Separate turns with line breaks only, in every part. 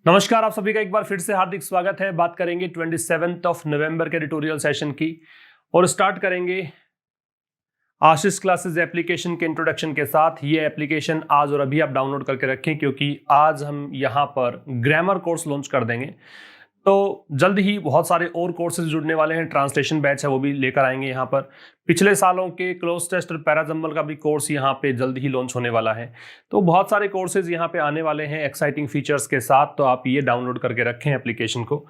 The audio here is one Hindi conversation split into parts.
नमस्कार, आप सभी का एक बार फिर से हार्दिक स्वागत है। बात करेंगे 27 नवंबर के ट्यूटोरियल सेशन की और स्टार्ट करेंगे आशीष क्लासेस एप्लीकेशन के इंट्रोडक्शन के साथ। ये एप्लीकेशन आज और अभी आप डाउनलोड करके रखें क्योंकि आज हम यहाँ पर ग्रामर कोर्स लॉन्च कर देंगे। तो जल्द ही बहुत सारे और कोर्सेज जुड़ने वाले हैं। ट्रांसलेशन बैच है वो भी लेकर आएंगे यहाँ पर। पिछले सालों के क्लोज टेस्ट और पैराजम्बल का भी कोर्स यहाँ पे जल्द ही लॉन्च होने वाला है। तो बहुत सारे कोर्सेज यहाँ पे आने वाले हैं एक्साइटिंग फीचर्स के साथ। तो आप ये डाउनलोड करके रखें एप्लीकेशन को।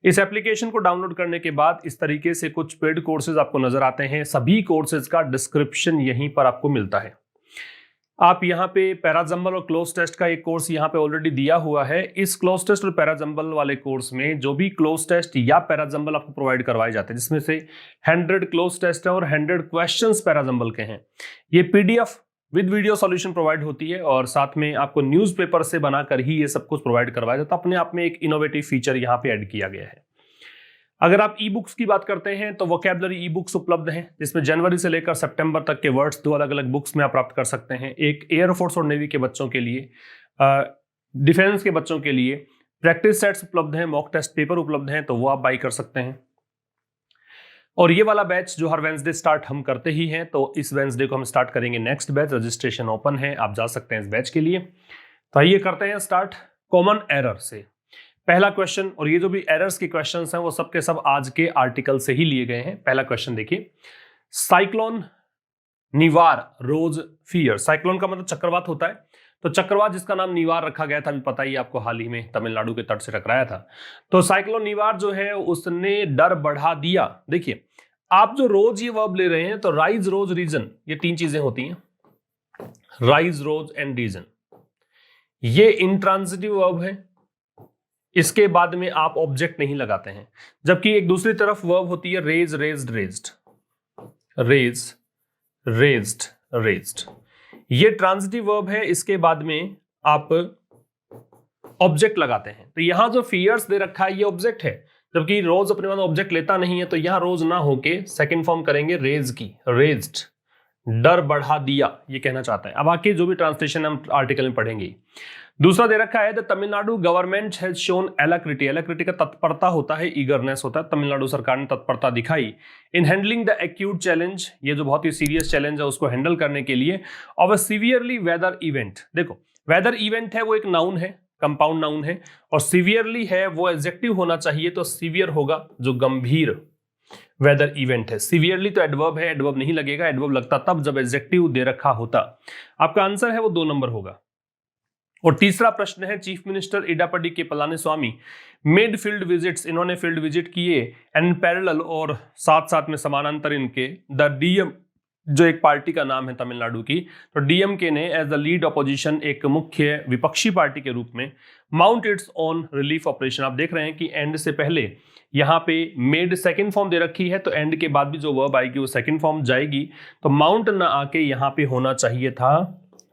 इस एप्लीकेशन को डाउनलोड करने के बाद इस तरीके से कुछ पेड कोर्सेज आपको नजर आते हैं। सभी कोर्सेज का डिस्क्रिप्शन यहीं पर आपको मिलता है। आप यहाँ पे पैराजम्बल और क्लोज टेस्ट का एक कोर्स यहाँ पे ऑलरेडी दिया हुआ है। इस क्लोज टेस्ट और पैराजम्बल वाले कोर्स में जो भी क्लोज टेस्ट या पैराजम्बल आपको प्रोवाइड करवाए जाते हैं, जिसमें से 100 क्लोज टेस्ट है और 100 क्वेश्चंस पैराजम्बल के हैं, ये PDF with video solution provide होती है और साथ में आपको न्यूज़पेपर से बनाकर ही ये सब कुछ प्रोवाइड करवाया जाता है। अपने आप में एक इनोवेटिव फीचर यहाँ पे ऐड किया गया है। अगर आप ई बुक्स की बात करते हैं तो वोकैबुलरी ई बुक्स उपलब्ध हैं, जिसमें जनवरी से लेकर सितंबर तक के वर्ड्स 2 अलग अलग बुक्स में आप प्राप्त कर सकते हैं। एक एयरफोर्स और नेवी के बच्चों के लिए, डिफेंस के बच्चों के लिए प्रैक्टिस सेट्स उपलब्ध हैं, मॉक टेस्ट पेपर उपलब्ध हैं, तो वो आप बाई कर सकते हैं। और ये वाला बैच जो हर वेंसडे स्टार्ट हम करते ही हैं, तो इस वेंसडे को हम स्टार्ट करेंगे नेक्स्ट बैच। रजिस्ट्रेशन ओपन है, आप जा सकते हैं इस बैच के लिए। तो आइए करते हैं स्टार्ट कॉमन एरर से। पहला क्वेश्चन, और ये जो भी एरर्स के क्वेश्चंस हैं वो सब के सब आज के आर्टिकल से ही लिए गए हैं। पहला क्वेश्चन देखिए, साइक्लोन निवार रोज फियर। साइक्लोन का मतलब चक्रवात होता है, तो चक्रवात जिसका नाम निवार रखा गया था, अभी पता ही आपको, हाल ही में तमिलनाडु के तट से टकराया था। तो साइक्लोन निवार जो है उसने डर बढ़ा दिया। देखिए, आप जो रोज ये वर्ब ले रहे हैं, तो राइज रोज रीजन, ये 3 चीजें होती हैं, राइज रोज एंड रीजन। ये इंट्रांजिटिव वर्ब है, इसके बाद में आप ऑब्जेक्ट नहीं लगाते हैं। जबकि एक दूसरी तरफ वर्ब होती है raise raised raised, raise raised raised, ये ट्रांजिटिव वर्ब है, इसके बाद में आप ऑब्जेक्ट लगाते हैं। तो यहां जो फियर्स दे रखा है ये ऑब्जेक्ट है, जबकि रोज अपने वाला ऑब्जेक्ट लेता नहीं है। तो यहां रोज ना होके सेकंड फॉर्म करेंगे रेज की, रेज्ड, डर बढ़ा दिया, ये कहना चाहता है। अब आके जो भी ट्रांसलेशन हम आर्टिकल में पढ़ेंगे। दूसरा दे रखा है the Tamil Nadu government has shown alacrity. Alacrity का तत्परता होता है, ईगरनेस होता है। तमिलनाडु सरकार ने तत्परता दिखाई in handling the acute challenge, ये जो बहुत ही सीरियस चैलेंज है उसको हैंडल करने के लिए, of a severely weather event. देखो, वेदर इवेंट है वो एक नाउन है, कंपाउंड नाउन है, और सीवियरली है वो एडजेक्टिव होना चाहिए, तो सीवियर होगा जो गंभीर वेदर इवेंट है। सीवियरली तो एडवर्ब है, एडवर्ब नहीं लगेगा, एडवर्ब लगता तब जब एडजेक्टिव दे रखा होता। आपका आंसर है वो 2 नंबर होगा। और तीसरा प्रश्न है, चीफ मिनिस्टर इडापड्डी के पलानीस्वामी मेड फील्ड विजिट्स, इन्होंने फील्ड विजिट किए, एंड पैरेलल, और साथ साथ में समानांतर इनके, द डीएम, जो एक पार्टी का नाम है तमिलनाडु की, तो डीएमके ने एज द लीड अपोजिशन, एक मुख्य विपक्षी पार्टी के रूप में, mount it's on relief operation. आप देख रहे हैं कि एंड से पहले यहाँ पे मेड सेकंड फॉर्म दे रखी है, तो एंड के बाद भी जो वर्ब आएगी वो सेकंड फॉर्म जाएगी। तो माउंट ना आके यहाँ पे होना चाहिए था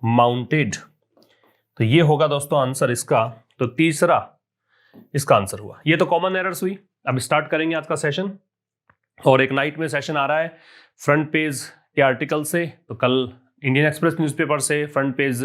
माउंटेड। तो ये होगा दोस्तों आंसर इसका। तो तीसरा इसका आंसर हुआ। ये तो कॉमन एरर्स हुई। अब स्टार्ट करेंगे आज का सेशन, और एक नाइट में सेशन आ रहा है फ्रंट पेज के आर्टिकल से। तो कल इंडियन एक्सप्रेस न्यूज़पेपर से फ्रंट पेज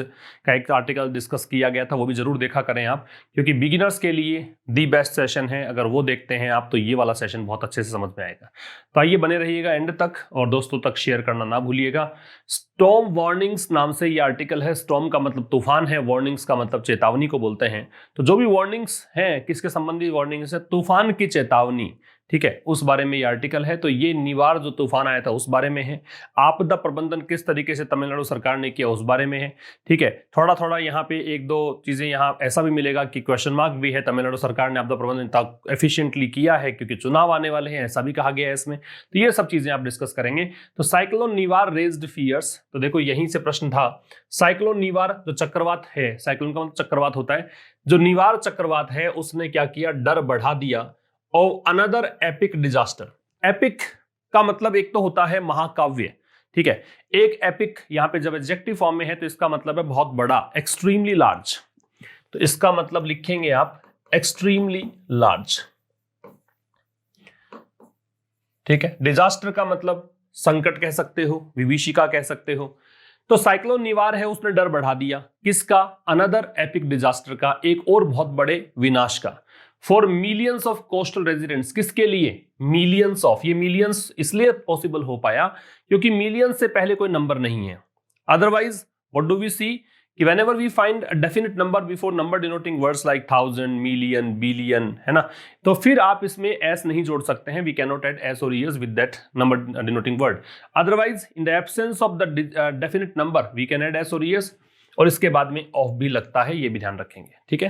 का एक आर्टिकल डिस्कस किया गया था, वो भी जरूर देखा करें आप, क्योंकि बिगिनर्स के लिए दी बेस्ट सेशन है। अगर वो देखते हैं आप तो ये वाला सेशन बहुत अच्छे से समझ में आएगा। तो आइए बने रहिएगा एंड तक, और दोस्तों तक शेयर करना ना भूलिएगा। स्टॉर्म वार्निंग्स नाम से ये आर्टिकल है। स्टॉर्म का मतलब तूफान है, वार्निंग्स का मतलब चेतावनी को बोलते हैं। तो जो भी वार्निंग्स हैं, किसके संबंधी वार्निंग्स है, तूफान की चेतावनी, ठीक है, उस बारे में ये आर्टिकल है। तो ये निवार जो तूफान आया था उस बारे में है। आपदा प्रबंधन किस तरीके से तमिलनाडु सरकार ने किया उस बारे में है, ठीक है। थोड़ा थोड़ा यहाँ पे 1-2 चीजें यहाँ ऐसा भी मिलेगा कि क्वेश्चन मार्क भी है, तमिलनाडु सरकार ने आपदा प्रबंधन एफिशिएंटली किया है क्योंकि चुनाव आने वाले हैं, ऐसा भी कहा गया है इसमें। तो ये सब चीजें आप डिस्कस करेंगे। तो साइक्लोन निवार रेज्ड फियर्स, तो देखो यहीं से प्रश्न था। साइक्लोन निवार जो चक्रवात है, साइक्लोन का मतलब चक्रवात होता है, जो निवार चक्रवात है उसने क्या किया, डर बढ़ा दिया। और अनदर एपिक डिजास्टर, एपिक का मतलब एक तो होता है महाकाव्य, ठीक है। एक एपिक यहां पे जब एडजेक्टिव फॉर्म में है तो इसका मतलब है बहुत बड़ा, एक्सट्रीमली लार्ज। तो इसका मतलब लिखेंगे आप एक्सट्रीमली लार्ज, ठीक है। डिजास्टर का मतलब संकट कह सकते हो, विभीषिका कह सकते हो। तो साइक्लोन निवार है, उसने डर बढ़ा दिया किसका? अनदर एपिक डिजास्टर का, एक और बहुत बड़े विनाश का। For millions of coastal residents, किसके लिए? मिलियंस ऑफ, ये मिलियंस इसलिए पॉसिबल हो पाया क्योंकि मिलियंस से पहले कोई नंबर नहीं है। अदरवाइज व्हाट डू वी सी कि whenever we find a definite number before number denoting words like thousand, million, billion, है ना, तो फिर आप इसमें s नहीं जोड़ सकते हैं। we cannot add s or es with that number denoting word. Otherwise in the absence of the definite number we can add s or es, और इसके बाद में ऑफ भी लगता है, ये भी ध्यान रखेंगे। ठीक है,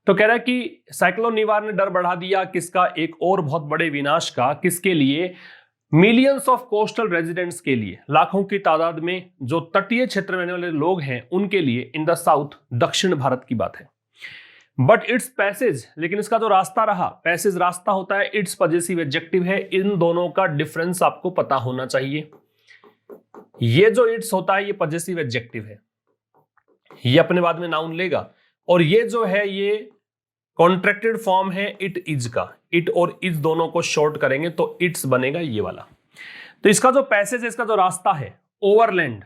तो कह रहा है कि साइक्लोन निवार ने डर बढ़ा दिया किसका? एक और बहुत बड़े विनाश का। किसके लिए? मिलियंस ऑफ कोस्टल रेजिडेंट्स के लिए, लाखों की तादाद में जो तटीय क्षेत्र में रहने वाले लोग हैं उनके लिए, इन द साउथ, दक्षिण भारत की बात है। बट इट्स पैसेज, लेकिन इसका जो रास्ता रहा, पैसेज रास्ता होता है, इट्स पजेसिव एडजेक्टिव है। इन दोनों का डिफरेंस आपको पता होना चाहिए। ये जो इट्स होता है ये पजेसिव एडजेक्टिव है, ये अपने बाद में नाउन लेगा, और ये जो है ये कॉन्ट्रैक्टेड फॉर्म है इट इज का। इट और इज दोनों को शॉर्ट करेंगे तो इट्स बनेगा ये वाला। तो इसका जो पैसेज है, इसका जो रास्ता है, ओवरलैंड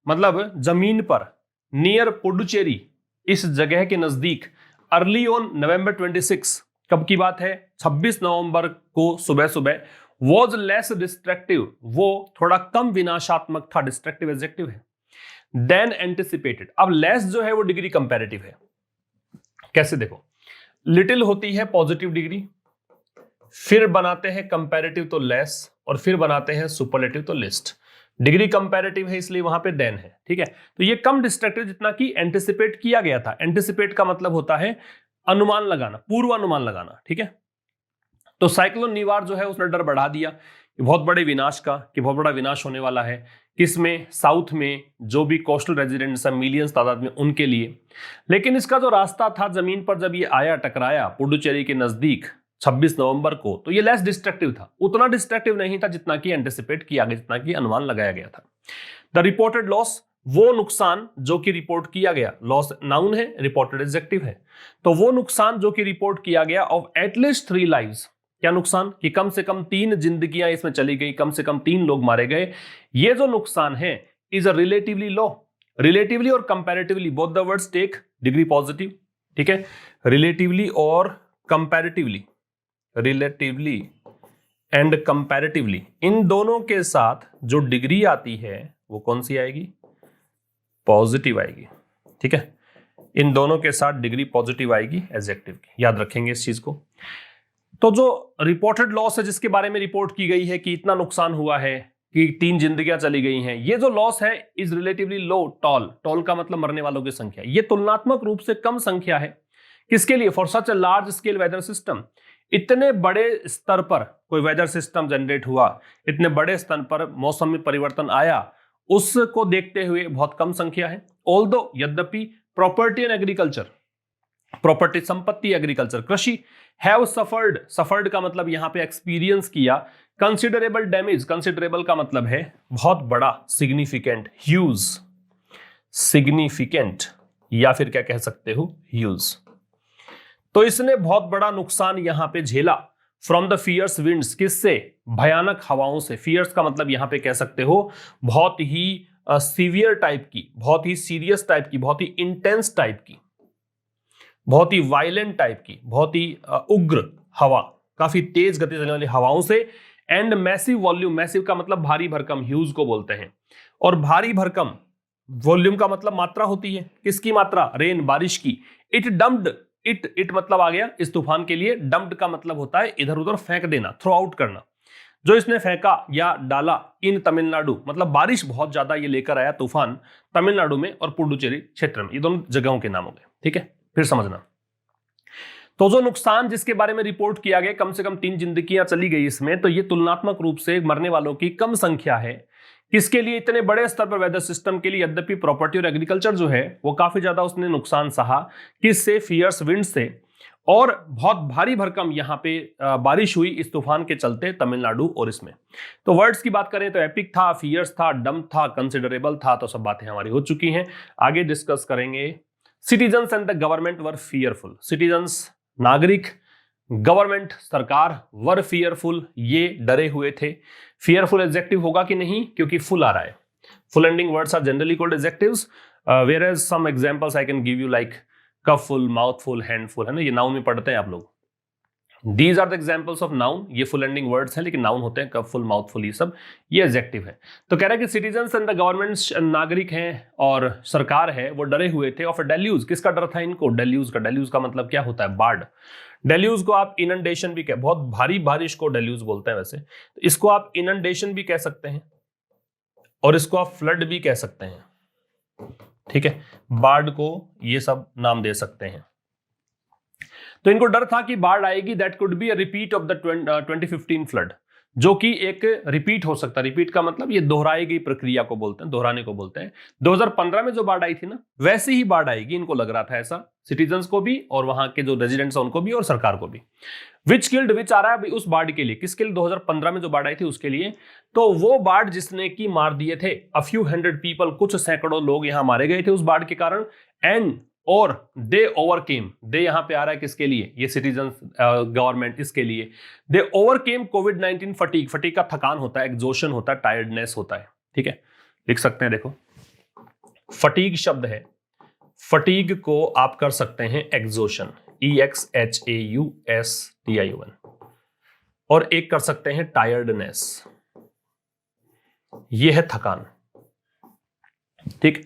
मतलब जमीन पर, नियर पुडुचेरी, इस जगह के नजदीक, अर्ली ऑन नवंबर 26, कब की बात है? 26 नवंबर को सुबह सुबह, वॉज लेस डिस्ट्रक्टिव, वो थोड़ा कम विनाशात्मक था, डिस्ट्रक्टिव एडजेक्टिव है, देन एंटिसिपेटेड। अब लेस जो है वो डिग्री कंपैरेटिव है। कैसे? देखो, लिटिल होती है पॉजिटिव डिग्री, फिर बनाते हैं कंपैरेटिव तो लेस, और फिर बनाते हैं सुपरलेटिव तो लिस्ट। डिग्री कंपैरेटिव है इसलिए वहां पे देन है। ठीक है, तो ये कम डिस्ट्रक्टिव जितना कि एंटिसिपेट किया गया था। एंटिसिपेट का मतलब होता है अनुमान लगाना, पूर्वानुमान लगाना। ठीक है, तो साइक्लोन निवार जो है उसने डर बढ़ा दिया कि बहुत बड़े विनाश का, कि बहुत बड़ा विनाश होने वाला है। किसमें? साउथ में, जो भी कोस्टल रेजिडेंट्स हैं मिलियंस तादाद में, उनके लिए। लेकिन इसका जो रास्ता था जमीन पर, जब ये आया, टकराया पुडुचेरी के नजदीक 26 नवंबर को, तो ये लेस डिस्ट्रक्टिव था, उतना डिस्ट्रक्टिव नहीं था जितना कि एंटिसिपेट किया गया, जितना कि अनुमान लगाया गया था। द रिपोर्टेड लॉस, वो नुकसान जो कि रिपोर्ट किया गया, लॉस नाउन है, रिपोर्टेड एडजेक्टिव है, तो वो नुकसान जो कि रिपोर्ट किया गया, ऑफ एटलीस्ट 3 लाइव्स। क्या नुकसान? कि कम से कम 3 जिंदगियां इसमें चली गई, कम से कम 3 लोग मारे गए। ये जो नुकसान है is a relatively low. Relatively और comparatively both the words take degree positive. ठीक है, रिलेटिवली और कंपैरेटिवली, रिलेटिवली एंड कंपैरेटिवली, इन दोनों के साथ जो डिग्री आती है वो कौन सी आएगी? पॉजिटिव आएगी। ठीक है, इन दोनों के साथ डिग्री पॉजिटिव आएगी एडजेक्टिव की, याद रखेंगे इस चीज को। तो जो रिपोर्टेड लॉस है, जिसके बारे में रिपोर्ट की गई है कि इतना नुकसान हुआ है, कि 3 जिंदगियां चली गई हैं, ये जो लॉस है is relatively low, toll. Toll का मतलब मरने वालों की संख्या, ये तुलनात्मक रूप से कम संख्या है। किसके लिए? For such a large scale weather system. इतने बड़े स्तर पर कोई वेदर सिस्टम जनरेट हुआ, इतने बड़े स्तर पर मौसम में परिवर्तन आया, उसको देखते हुए बहुत कम संख्या है। ऑल्दो, यद्यपि, प्रॉपर्टी एंड एग्रीकल्चर, प्रॉपर्टी संपत्ति, एग्रीकल्चर कृषि, हैव सफर्ड, सफर्ड का मतलब यहां पे एक्सपीरियंस किया, कंसिडरेबल डैमेज, कंसिडरेबल का मतलब है बहुत बड़ा, सिग्निफिकेंट, ह्यूज, सिग्निफिकेंट, या फिर क्या कह सकते हो? ह्यूज। तो इसने बहुत बड़ा नुकसान यहां पे झेला फ्रॉम द फियर्स विंड्स, किससे? भयानक हवाओं से। फियर्स का मतलब यहां पे कह सकते हो बहुत ही सीवियर टाइप की, बहुत ही सीरियस टाइप की, बहुत ही इंटेंस टाइप की, बहुत ही वायलेंट टाइप की, बहुत ही उग्र हवा, काफी तेज गति चलने वाली हवाओं से। एंड मैसिव वॉल्यूम, मैसिव का मतलब भारी भरकम, ह्यूज को बोलते हैं, और भारी भरकम वॉल्यूम का मतलब मात्रा होती है। किसकी मात्रा? रेन, बारिश की। इट डम्प्ड, इट मतलब आ गया इस तूफान के लिए। डम्प्ड का मतलब होता है इधर उधर फेंक देना, थ्रो आउट करना। जो इसने फेंका या डाला इन तमिलनाडु, मतलब बारिश बहुत ज्यादा ये लेकर आया तूफान तमिलनाडु में और पुडुचेरी क्षेत्र में, ये दोनों जगहों के नाम हो गए। ठीक है, फिर समझना। तो जो नुकसान जिसके बारे में रिपोर्ट किया गया, कम से कम 3 जिंदगियां चली गई इसमें, तो ये तुलनात्मक रूप से मरने वालों की कम संख्या है। किसके लिए? इतने बड़े स्तर पर वेदर सिस्टम के लिए। यद्यपि प्रॉपर्टी और एग्रीकल्चर जो है वो काफी ज्यादा उसने नुकसान सहा। किससे? फियर्स विंड से। और बहुत भारी भरकम यहाँ पे बारिश हुई इस तूफान के चलते तमिलनाडु और इसमें। तो वर्ड्स की बात करें तो एपिक था, फियर्स था, डम्प था, कंसिडरेबल था, तो सब बातें हमारी हो चुकी हैं। आगे डिस्कस करेंगे। Citizens and the government were fearful. Citizens, नागरिक, गवर्नमेंट सरकार, वर फियरफुल ये डरे हुए थे। फियरफुल एडजेक्टिव होगा कि नहीं, क्योंकि फुल आ रहा है। Ful ending words are generally called adjectives, whereas some examples I can give you like cupful, mouthful, handful, है ना, ये नाउन में पढ़ते हैं आप लोग। These are the examples of noun, ये फुल एंडिंग वर्ड्स हैं लेकिन नाउन होते हैं, कपफुल, माउथफुल, ये सब ये एडजेक्टिव है। तो कह रहा है कि सिटीजन्स एंड द गवर्नमेंट, नागरिक हैं और सरकार है, वो डरे हुए थे ऑफ डेल्यूज। किसका डर था इनको? डेल्यूज का। डेल्यूज का मतलब क्या होता है? बाढ़। डेल्यूज को आप इनंडेशन भी कह, बहुत भारी बारिश को डेल्यूज बोलते हैं वैसे, तो इसको आप इनंडेशन भी कह सकते हैं और इसको आप फ्लड भी कह सकते हैं, ठीक है। बाढ़ को ये सब नाम दे सकते हैं। तो इनको डर था कि बाढ़ आएगी, that could be a repeat of the 2015 flood, जो कि एक रिपीट हो सकता है। रिपीट का मतलब ये दोहराई गई प्रक्रिया को बोलते हैं, दोहराने को बोलते हैं। 2015 में जो बाढ़ आई थी ना, वैसे ही बाढ़ आएगी, इनको लग रहा था ऐसा, सिटीजन्स को भी और वहां के जो रेजिडेंट्स हैं उनको भी और सरकार को भी। विच किल्ड, विच आ रहा है उस बाढ़ के लिए, किस किल्ड? 2015 में जो बाढ़ आई थी उसके लिए। तो वो बाढ़ जिसने की मार दिए थे अ फ्यू हंड्रेड पीपल, कुछ सैकड़ों लोग यहां मारे गए थे उस बाढ़ के कारण। एंड और दे ओवरकेम, दे यहां पे आ रहा है किसके लिए? ये सिटीजन्स, गवर्नमेंट, इसके लिए। दे ओवरकेम कोविड-19 फटीग, फटीग का थकान होता है, एग्जॉशन होता है, टायर्डनेस होता है, ठीक है, लिख सकते हैं। देखो फटीग शब्द है, फटीग को आप कर सकते हैं एग्जॉशन, EXHAUSTION, और एक कर सकते हैं टायर्डनेस, ये है थकान, ठीक।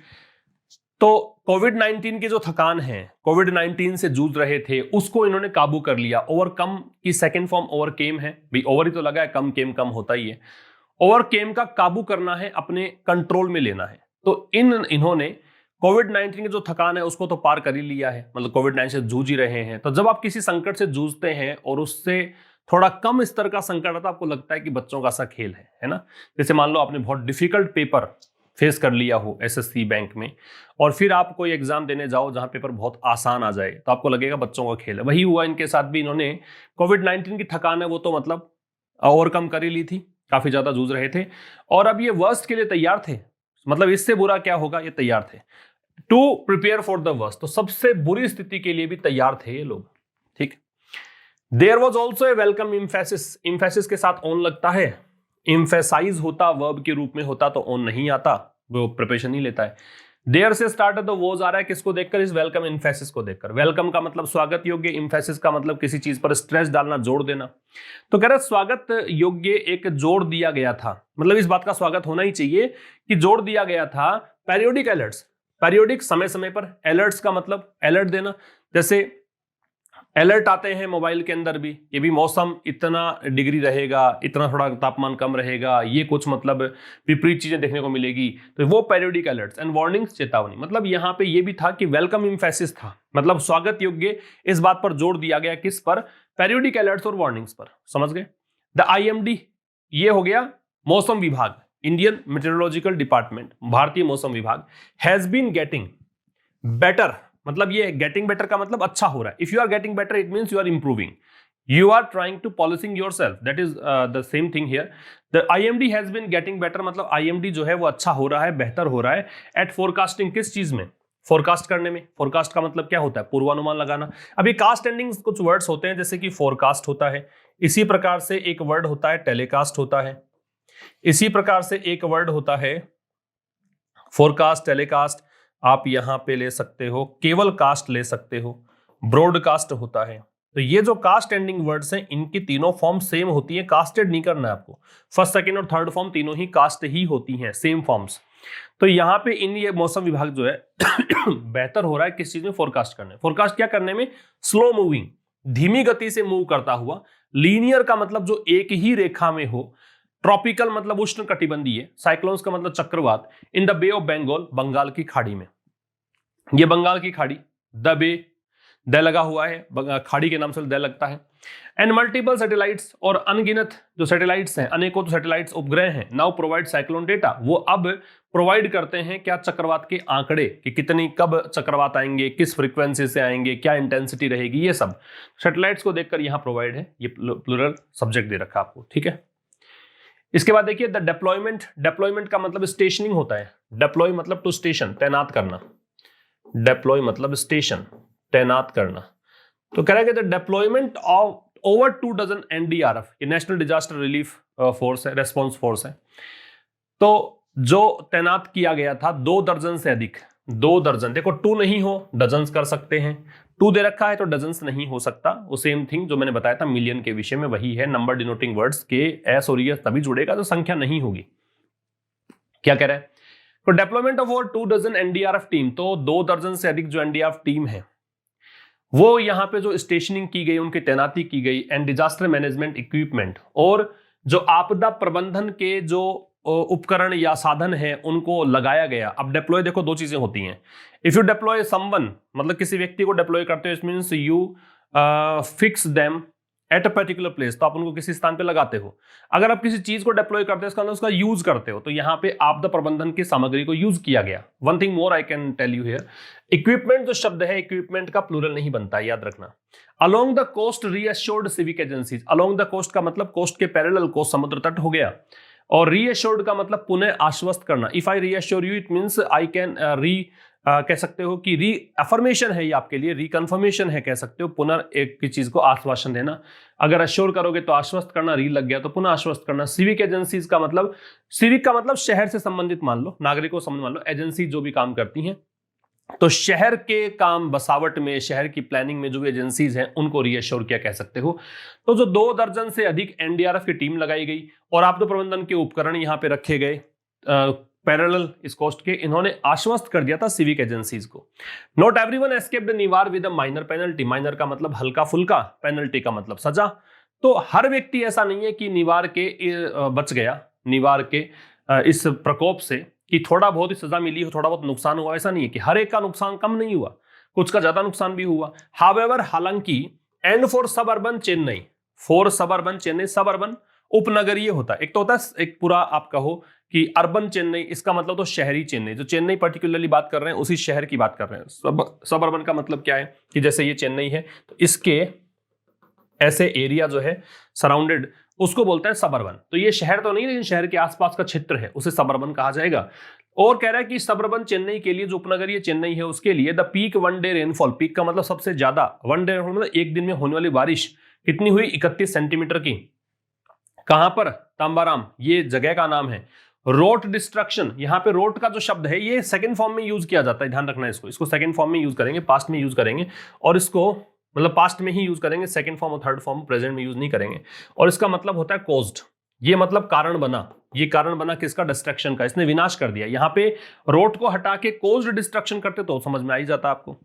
तो कोविड-19 की जो थकान है, कोविड-19 से जूझ रहे थे, उसको इन्होंने काबू कर लिया। ओवरकम की सेकंड फॉर्म ओवरकेम है, भाई ओवर ही तो लगा है, कम केम कम होता ही है। ओवरकेम का काबू करना है, अपने कंट्रोल में लेना है। तो इन्होंने कोविड-19 की जो थकान है उसको तो पार कर ही लिया है, मतलब कोविड-19 से जूझ ही रहे हैं। तो जब आप किसी संकट से जूझते हैं और उससे थोड़ा कम स्तर का संकट आता है, आपको लगता है कि बच्चों का सा खेल है ना। जैसे मान लो आपने बहुत डिफिकल्ट पेपर फेस कर लिया हो एसएससी बैंक में, और फिर आप कोई एग्जाम देने जाओ जहां पेपर बहुत आसान आ जाए, तो आपको लगेगा बच्चों का खेल है। वही हुआ इनके साथ भी, इन्होंने कोविड-19 की थकान है वो तो मतलब ओवरकम कर ही ली थी, काफी ज्यादा जूझ रहे थे, और अब ये वर्स्ट के लिए तैयार थे, मतलब इससे बुरा क्या होगा ये तैयार थे। To prepare for the worst, तो सबसे बुरी स्थिति के लिए भी तैयार थे ये लोग, ठीक। There was also a welcome emphasis, emphasis के साथ ऑन लगता है, इम्फेसाइज होता वर्ब के रूप में होता तो ऑन नहीं आता, वो प्रिपरेशन नहीं लेता है। देयर से स्टार्ट है तो वोज आ रहा है किसको देखकर? इस वेलकम इम्फेसिस को देखकर। वेलकम का मतलब स्वागत योग्य, इम्फेसिस का मतलब किसी चीज पर स्ट्रेस डालना, जोर देना। तो कह रहे स्वागत योग्य एक जोर दिया गया था, मतलब इस बात का स्वागत होना ही चाहिए कि जोर दिया गया था। पेरियोडिक अलर्ट्स, पेरियोडिक समय समय पर, अलर्ट्स का मतलब अलर्ट देना, जैसे अलर्ट आते हैं मोबाइल के अंदर भी, ये भी मौसम इतना डिग्री रहेगा, इतना थोड़ा तापमान कम रहेगा, ये कुछ मतलब विपरीत चीजें देखने को मिलेगी, तो वो पेरियोडिक अलर्ट्स। एंड वार्निंग्स, चेतावनी, मतलब यहाँ पे ये भी था कि वेलकम इम्फेसिस था, मतलब स्वागत योग्य, इस बात पर जोर दिया गया, किस पर? पेरियोडिक अलर्ट्स और वार्निंग्स पर, समझ गए। द IMD, ये हो गया मौसम विभाग, इंडियन मेट्रोलॉजिकल डिपार्टमेंट, भारतीय मौसम विभाग, हैज बीन गेटिंग बेटर, मतलब ये गेटिंग बेटर का मतलब अच्छा हो रहा है। If you are getting better it means you are improving, you are trying to polishing yourself, that is the same thing here. The IMD has been getting better, मतलब IMD जो है वो अच्छा हो रहा है, बेहतर हो रहा है। एट फोरकास्टिंग, किस चीज में? फोरकास्ट करने में। फोरकास्ट का मतलब क्या होता है? पूर्वानुमान लगाना। अभी कास्ट एंडिंग कुछ वर्ड्स होते हैं, जैसे कि फोरकास्ट होता है, इसी प्रकार से एक वर्ड होता है टेलीकास्ट होता है, इसी प्रकार से एक वर्ड होता है फोरकास्ट, टेलीकास्ट, आप यहां पे ले सकते हो, केवल कास्ट ले सकते हो, ब्रॉडकास्ट होता है। तो ये जो कास्ट एंडिंग वर्ड्स हैं, इनकी तीनों फॉर्म सेम होती है, कास्टेड नहीं करना है आपको। फर्स्ट, सेकंड और थर्ड फॉर्म तीनों ही कास्ट ही होती हैं, सेम फॉर्म्स। तो यहां पे इन ये मौसम विभाग जो है बेहतर हो रहा है किस चीज में? फोरकास्ट करने। फोरकास्ट क्या करने में? स्लो मूविंग, धीमी गति से मूव करता हुआ। लीनियर का मतलब जो एक ही रेखा में हो। ट्रॉपिकल मतलब उष्ण कटिबंधीय। साइक्लोन्स का मतलब चक्रवात। In the Bay of Bengal, Bengal की खाड़ी में, ये बंगाल की खाड़ी, द बे, द लगा हुआ है, खाड़ी के नाम से द लगता है। एंड मल्टीपल सैटेलाइट्स, और अनगिनत जो सैटेलाइट्स हैं, अनेकों तो सैटेलाइट्स उपग्रह हैं, नाउ प्रोवाइड साइक्लोन डेटा, वो अब प्रोवाइड करते हैं क्या? चक्रवात के आंकड़े, कि कितनी, कब चक्रवात आएंगे, किस फ्रीक्वेंसी से आएंगे, क्या इंटेंसिटी रहेगी, ये सब सैटेलाइट्स को देखकर यहां प्रोवाइड है। ये प्लूरल सब्जेक्ट दे रखा आपको, ठीक है। इसके बाद देखिए द डेप्लॉयमेंट, डेप्लॉयमेंट का मतलब स्टेशनिंग होता है। डेप्लॉय मतलब टू स्टेशन, तैनात करना। डेप्लॉय मतलब स्टेशन, तैनात करना। तो कह रहा है कि the deployment of over 2 dozen NDRF, ये नेशनल डिजास्टर रिलीफ फोर्स है, रेस्पॉन्स फोर्स है, तो जो तैनात किया गया था 2 दर्जन से अधिक, 2 दर्जन, देखो 2 नहीं हो डजन्स कर सकते हैं, 2 दे रखा है तो डजन्स नहीं हो सकता। वो सेम थिंग जो मैंने बताया था मिलियन के विषय में वही है, नंबर डिनोटिंग वर्ड्स के एस और एस तभी जुड़ेगा तो संख्या नहीं होगी। क्या कह रहा है? तो deployment of over 2 dozen NDRF team, तो 2 दर्जन से अधिक जो NDRF टीम है वो यहां पे जो स्टेशनिंग की गई, उनकी तैनाती की गई, एंड डिजास्टर मैनेजमेंट इक्विपमेंट, और जो आपदा प्रबंधन के जो उपकरण या साधन है उनको लगाया गया। अब डिप्लॉय देखो 2 चीजें होती हैं। इफ यू डिप्लॉय समवन, मतलब किसी व्यक्ति को डिप्लॉय करते हो, it means you fix them at a particular place, तो आप उनको किसी स्थान पे लगाते हो। अगर आप किसी चीज को डिप्लॉय करते हो इसका मतलब उसका यूज करते हो, तो यहाँ पे आपदा प्रबंधन की सामग्री को यूज किया गया। One thing more I can tell you here, equipment जो शब्द है, इक्विपमेंट का प्लूरल नहीं बनता है, याद रखना। Along the coast reassured civic agencies, along the coast का मतलब कोस्ट के पैरेलल को समुद्र तट हो गया, और रीअश्योर्ड का मतलब पुनः आश्वस्त करना। If I reassure you it means I can कह सकते हो कि री अफर्मेशन है ये आपके लिए, रिकन्फर्मेशन है कह सकते हो, पुनः एक की चीज को आश्वासन देना। अगर अश्योर करोगे तो आश्वस्त करना, री लग गया तो पुनः आश्वस्त करना। सिविक एजेंसीज का मतलब, सिविक का मतलब शहर से संबंधित मान लो, नागरिकों से संबंधित मान लो, एजेंसी जो भी काम करती हैं, तो शहर के काम बसावट में, शहर की प्लानिंग में जो भी एजेंसीज हैं उनको रीअश्योर किया कह सकते हो। तो जो 2 दर्जन से अधिक NDRF की टीम लगाई गई और आपदा प्रबंधन के उपकरण यहां पे रखे गए पैरेलल इस कोस्ट के, इन्होंने आश्वस्त कर दिया था सिविक एजेंसीज को। Not everyone escaped Nivar with a minor penalty, minor का मतलब हल्का फुल्का, पेनल्टी का मतलब सजा। तो हर व्यक्ति ऐसा नहीं है कि निवार के बच गया, निवार के इस प्रकोप से कि थोड़ा बहुत ही सजा मिली हो, थोड़ा बहुत नुकसान हुआ, ऐसा नहीं है कि हर एक का नुकसान कम नहीं हुआ, कुछ का ज्यादा नुकसान भी हुआ। हावेवर, हालांकि, and for suburban Chennai, for suburban Chennai, suburban उपनगरीय होता है, एक तो होता है एक पूरा आप कहो कि अर्बन चेन्नई, इसका मतलब तो शहरी चेन्नई, जो चेन्नई पर्टिकुलरली बात कर रहे हैं उसी शहर की बात कर रहे हैं। सबअर्बन का मतलब क्या है कि जैसे ये चेन्नई है तो इसके ऐसे एरिया जो है सराउंडेड, उसको बोलते हैं सबअर्बन। तो ये शहर तो नहीं, लेकिन शहर के आसपास का क्षेत्र है उसे सबअर्बन कहा जाएगा। और कह रहा है कि सबअर्बन चेन्नई के लिए, जो उपनगरीय चेन्नई है उसके लिए, the peak 1 day rainfall, peak का मतलब सबसे ज्यादा, 1 डे रेनफॉल मतलब एक दिन में होने वाली बारिश कितनी हुई, 31 सेंटीमीटर की। कहां पर? तांबाराम, ये जगह का नाम है। रोट डिस्ट्रक्शन, यहां पे रोट का जो शब्द है ये सेकंड फॉर्म में यूज किया जाता है, ध्यान रखना इसको सेकंड फॉर्म में यूज करेंगे, पास्ट में यूज करेंगे, और इसको मतलब पास्ट में ही यूज करेंगे, सेकंड फॉर्म और थर्ड फॉर्म प्रेजेंट में यूज नहीं करेंगे। और इसका मतलब होता है कॉज्ड, ये मतलब कारण बना, ये कारण बना किसका? डिस्ट्रक्शन का, इसने विनाश कर दिया। यहां पे रोट को हटा के कॉज्ड डिस्ट्रक्शन करते तो समझ में आ ही जाता आपको।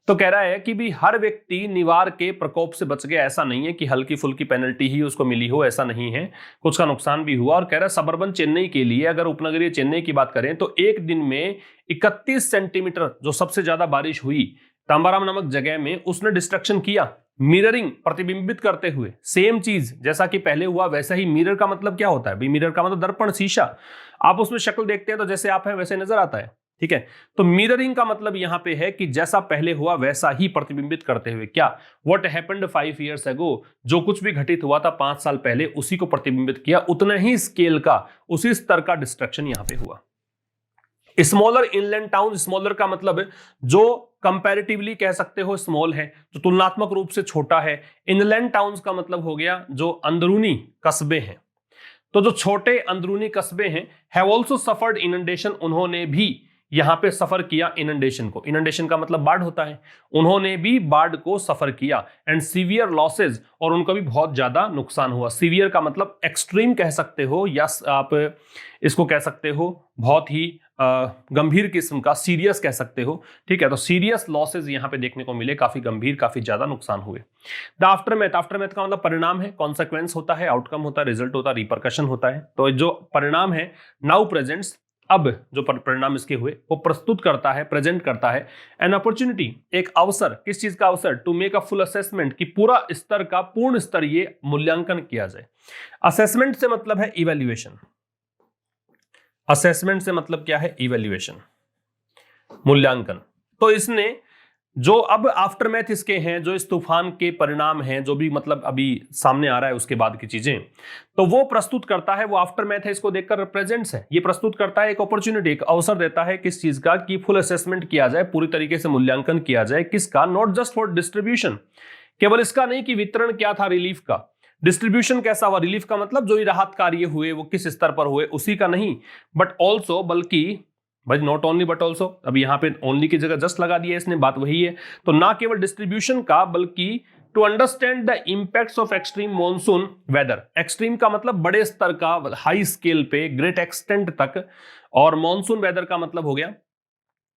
तो कह रहा है कि भी हर व्यक्ति निवार के प्रकोप से बच गया, ऐसा नहीं है कि हल्की फुल्की पेनल्टी ही उसको मिली हो, ऐसा नहीं है, कुछ का नुकसान भी हुआ। और कह रहा है सबअर्बन चेन्नई के लिए, अगर उपनगरीय चेन्नई की बात करें तो एक दिन में 31 सेंटीमीटर जो सबसे ज्यादा बारिश हुई तांबाराम नामक जगह में, उसने डिस्ट्रक्शन किया। मिररिंग, प्रतिबिंबित करते हुए, सेम चीज जैसा कि पहले हुआ वैसा ही। मिरर का मतलब क्या होता है भाई? मिरर का मतलब दर्पण, शीशा। आप उसमें शक्ल देखते हैं तो जैसे आप हैं वैसे नजर आता है, ठीक है। तो मिररिंग का मतलब यहां पे है कि जैसा पहले हुआ वैसा ही प्रतिबिंबित करते हुए। क्या? व्हाट हैपेंड 5 years ago, जो कुछ भी घटित हुआ था 5 साल पहले उसी को प्रतिबिंबित किया, उतने ही स्केल का, उसी स्तर का डिस्ट्रक्शन यहां पे हुआ। स्मॉलर इनलैंड टाउन, स्मॉलर का मतलब जो कंपैरेटिवली कह सकते हो स्मॉल है, जो तुलनात्मक रूप से छोटा है। इनलैंड टाउन्स का मतलब हो गया जो अंदरूनी कस्बे हैं। तो जो छोटे अंदरूनी कस्बे हैं, हैव आल्सो सफर्ड इनंडेशन, उन्होंने भी यहां पे सफर किया इनंडेशन को। इनंडेशन का मतलब बाढ़ होता है, उन्होंने भी बाढ़ को सफर किया। एंड सीवियर लॉसेज, और उनका भी बहुत ज्यादा नुकसान हुआ। सीवियर का मतलब एक्सट्रीम कह सकते हो, या आप इसको कह सकते हो बहुत ही गंभीर किस्म का, सीरियस कह सकते हो, ठीक है। तो सीरियस लॉसेज यहां पे देखने को मिले, काफी गंभीर, काफी ज्यादा नुकसान हुए। द आफ्टरमैथ, आफ्टरमैथ का मतलब परिणाम है, कॉन्सिक्वेंस होता है, आउटकम होता है, रिजल्ट होता है, रिपरकशन होता है। तो जो परिणाम है, नाउ प्रेजेंट्स, अब जो परिणाम इसके हुए वो प्रस्तुत करता है, प्रेजेंट करता है एन अपॉर्चुनिटी, एक अवसर। किस चीज का अवसर? To make a full assessment, कि पूरा स्तर का, पूर्ण स्तरीय मूल्यांकन किया जाए। असेसमेंट से मतलब है इवैल्यूएशन, असेसमेंट से मतलब क्या है? इवैल्यूएशन, मूल्यांकन। तो इसने जो अब आफ्टरमैथ इसके हैं, जो इस तूफान के परिणाम हैं, जो भी मतलब अभी सामने आ रहा है उसके बाद की चीजें, तो वो प्रस्तुत करता है, वो आफ्टरमैथ है, इसको देखकर प्रेजेंट्स है, ये प्रस्तुत करता है एक अपॉर्चुनिटी, एक अवसर देता है किस चीज का? कि फुल असेसमेंट किया जाए, पूरी तरीके से मूल्यांकन किया जाए। किसका? नॉट जस्ट फॉर डिस्ट्रीब्यूशन, केवल इसका नहीं कि वितरण क्या था रिलीफ का, डिस्ट्रीब्यूशन कैसा हुआ, रिलीफ का मतलब जो ही राहत कार्य हुए वो किस स्तर पर हुए उसी का नहीं, बट ऑल्सो, बल्कि भाई नॉट ओनली बट ऑल्सो, अब यहां पे ओनली की जगह जस्ट लगा दिया इसने, बात वही है। तो ना केवल डिस्ट्रीब्यूशन का बल्कि to understand the impacts of extreme monsoon weather, extreme का मतलब बड़े स्तर का, हाई स्केल पे, ग्रेट एक्सटेंट तक, और मॉनसून वेदर का मतलब हो गया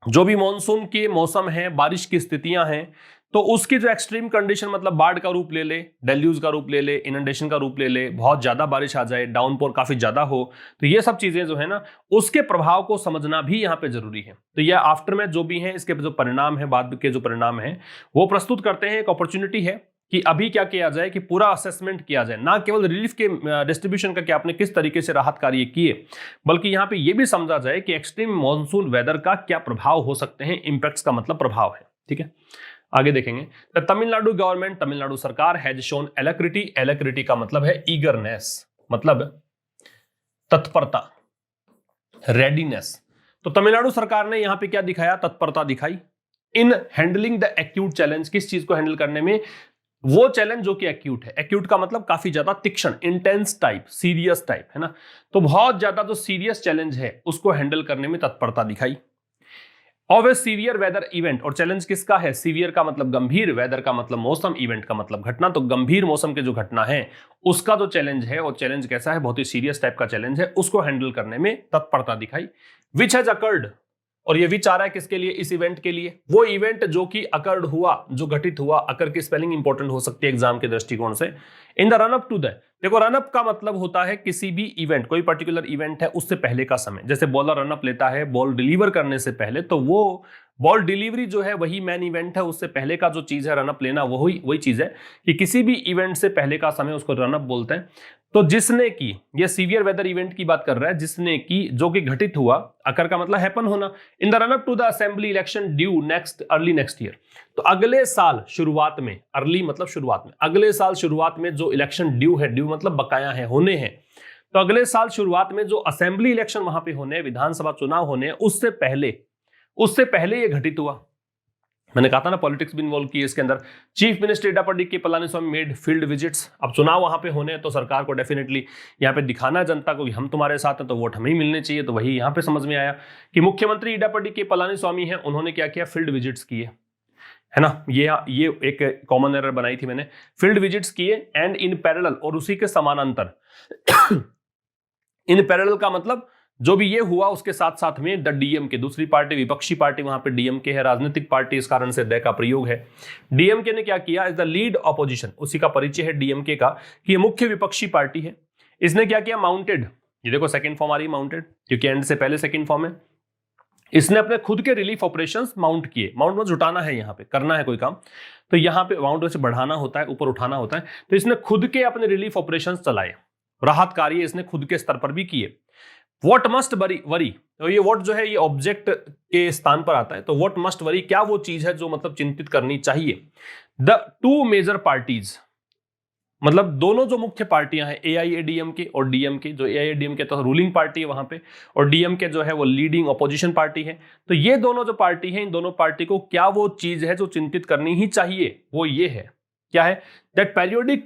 जो भी मॉनसून के मौसम है, बारिश की स्थितियां हैं, तो उसकी जो एक्सट्रीम कंडीशन मतलब बाढ़ का रूप ले ले, डेल्यूज का रूप ले ले, इनंडेशन का रूप ले ले, बहुत ज्यादा बारिश आ जाए, डाउनपोर काफी ज्यादा हो, तो ये सब चीजें जो है ना उसके प्रभाव को समझना भी यहाँ पे जरूरी है। तो यह आफ्टर में जो भी है इसके जो परिणाम है, बाद के जो परिणाम है वो प्रस्तुत करते हैं। एक अपॉर्चुनिटी है कि अभी क्या किया जाए कि पूरा असेसमेंट किया जाए, ना केवल रिलीफ के डिस्ट्रीब्यूशन का कि आपने किस तरीके से राहत कार्य किए, बल्कि यहां पे ये भी समझा जाए कि एक्सट्रीम मॉनसून वेदर का क्या प्रभाव हो सकते हैं। इंपैक्ट्स का मतलब प्रभाव है, ठीक है। आगे देखेंगे, तमिलनाडु गवर्नमेंट, तमिलनाडु सरकार हैज शोन एलैक्रिटी, एलैक्रिटी का मतलब है ईगरनेस, मतलब तत्परता, रेडीनेस। तो तमिलनाडु सरकार ने यहां पे क्या दिखाया, तत्परता दिखाई in handling the acute challenge, किस चीज को हैंडल करने में, वो चैलेंज जो कि एक्यूट है, एक्यूट का मतलब काफी ज्यादा तीक्ष्ण, इंटेंस टाइप, सीरियस टाइप, है ना। तो बहुत ज्यादा जो सीरियस चैलेंज है उसको हैंडल करने में तत्परता दिखाई। Of a severe weather event, और चैलेंज किसका है, सीवियर का मतलब गंभीर, वेदर का मतलब मौसम, इवेंट का मतलब घटना, तो गंभीर मौसम के जो घटना है उसका जो चैलेंज है, और चैलेंज कैसा है, बहुत ही सीरियस टाइप का चैलेंज है, उसको हैंडल करने में तत्परता दिखाई। विच हैज अकर्ड, और ये विच आ रहा है किसके लिए, इस इवेंट के लिए, वो इवेंट जो कि अकर्ड हुआ, जो घटित हुआ, अकर की स्पेलिंग इंपॉर्टेंट हो सकती है एग्जाम के दृष्टिकोण से। In the run up to the, देखो रन अप का मतलब होता है किसी भी इवेंट, कोई पर्टिकुलर इवेंट है उससे पहले का समय, जैसे बॉलर रन अप लेता है बॉल डिलीवर करने से पहले, तो वो बॉल डिलीवरी जो है वही मेन इवेंट है, उससे पहले का जो चीज है रनअप लेना, वही चीज है कि किसी भी इवेंट से पहले का समय उसको रनअप बोलते हैं। तो जिसने की, ये सीवियर वेदर इवेंट की बात कर रहा है, जिसने की, जो कि घटित हुआ, अकर का मतलब हैपन होना, in the run up to the assembly election due next early next year, तो अगले साल शुरुआत में, अर्ली मतलब शुरुआत में, अगले साल शुरुआत में जो इलेक्शन ड्यू है, ड्यू मतलब बकाया है, होने हैं, तो अगले साल शुरुआत में जो असेंबली इलेक्शन वहां पे होने, विधानसभा चुनाव होने, उससे पहले ये घटित हुआ। मैंने कहा था ना पॉलिटिक्स भी इन्वॉल्व की इसके अंदर। चीफ मिनिस्टर इडापड्डी के पलानीस्वामी मेड फील्ड विजिट्स, अब चुनाव वहां पे होने हैं तो सरकार को डेफिनेटली यहाँ पे दिखाना है जनता को कि हम तुम्हारे साथ हैं, तो वोट हमें ही मिलने चाहिए। तो वही यहाँ पे समझ में आया कि मुख्यमंत्री इडापड्डी के पलानीस्वामी हैं, उन्होंने क्या किया, फील्ड विजिट्स किए, है ना। ये एक कॉमन एरर बनाई थी मैंने, फील्ड विजिट्स किए, एंड इन पैरेलल, और उसी के समानांतर इन पैरेलल का मतलब जो भी ये हुआ उसके साथ साथ में द डीएमके, दूसरी पार्टी, विपक्षी पार्टी वहां पे डीएमके है, राजनीतिक पार्टी, इस कारण से द का प्रयोग है। डीएमके ने क्या किया, इज द लीड ऑपोजिशन, उसी का परिचय है डीएमके का कि ये मुख्य विपक्षी पार्टी है। इसने क्या किया, माउंटेड, ये देखो सेकंड फॉर्म आ रही है माउंटेड, क्योंकि एंड से पहले सेकंड फॉर्म है। इसने अपने खुद के रिलीफ ऑपरेशंस माउंट किए, माउंट में जुटाना है, यहाँ पे करना है कोई काम, तो यहाँ पे माउंट वैसे बढ़ाना होता है, ऊपर उठाना होता है, तो इसने खुद के अपने रिलीफ ऑपरेशंस चलाए, राहत कार्य इसने खुद के स्तर पर भी किए। What must वरी, तो ये what जो है ये ऑब्जेक्ट के स्थान पर आता है, तो what must वरी, क्या वो चीज है जो मतलब चिंतित करनी चाहिए। द टू मेजर पार्टीज, मतलब दोनों जो मुख्य पार्टियां हैं, एआईएडीएमके और डीएमके, जो एआईएडीएमके तो रूलिंग पार्टी है वहां पे, और डीएमके जो है वो लीडिंग ऑपोजिशन पार्टी है। तो ये दोनों जो पार्टी है, इन दोनों पार्टी को क्या वो चीज है जो चिंतित करनी ही चाहिए, वो ये है, क्या है, that periodic